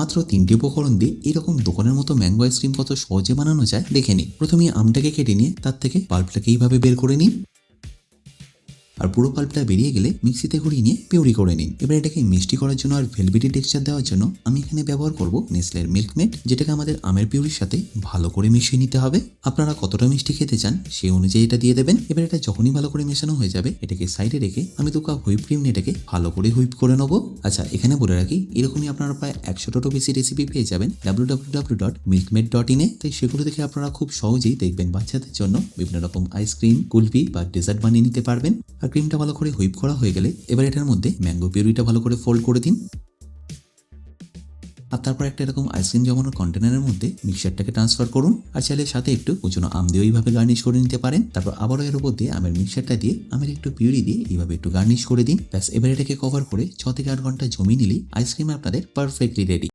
মাত্র 3টি উপকরণ দিয়ে এরকম দোকানের মতো ম্যাঙ্গো আইসক্রিম কত সহজে বানানো যায় দেখে নিন। প্রথমে আমটাকে কেটে নিয়ে তার থেকে পাল্পটাকে এইভাবে বের করে নিন। আর পুরো পাল্পটা বেরিয়ে গেলে মিক্সিতে ঘুরিয়ে নিয়ে পিউরি করে নিন। এবার এটাকে মিষ্টি করার জন্য আর ভেলভেটি টেক্সচার দেওয়ার জন্য আমি এখানে ব্যবহার করব নেসলের মিল্কমেড, যেটাকে আমাদের আমের পিউরির সাথে ভালো করে মিশিয়ে নিতে হবে। আপনারা কতটা মিষ্টি খেতে চান সেই অনুযায়ী এটা দিয়ে দেবেন। এবার এটা যখনই ভালো করে মেশানো হয়ে যাবে এটাকে সাইডে রেখে আমি 2 কাপ হুইপ ক্রিম নিয়ে এটাকে ভালো করে হুইপ করে নেবো। আচ্ছা, এখানে বলে রাখি এরকমই আপনারা প্রায় 100টারও বেশি রেসিপি পেয়ে যাবেন www.milkmaid.in এ। তাই সেগুলো দেখে আপনারা খুব সহজেই দেখবেন বাচ্চাদের জন্য বিভিন্ন রকম আইসক্রিম, কুলফি বা ডেজার্ট বানিয়ে নিতে পারবেন। আর ক্রিমটা ভালো করে হুইপ করা হয়ে গেলে এবার এটার মধ্যে ম্যাঙ্গো পিউরিটা ভালো করে ফোল্ড করে দিন। আর তারপর একটা এরকম আইসক্রিম জমানোর কন্টেনারের মধ্যে মিক্সারটাকে ট্রান্সফার করুন। আর চাইলে সাথে একটু কুচনো আম দিয়ে এইভাবে গার্নিশ করে নিতে পারেন। তারপর আবারও এর উপর দিয়ে আমের মিক্সারটা দিয়ে আমের একটু পিউরি দিয়ে এইভাবে একটু গার্নিশ করে দিন। ব্যাস, এবার এটাকে কভার করে 6 থেকে 8 ঘন্টা জমিয়ে নিলেই আইসক্রিম আপনাদের পারফেক্টলি রেডি।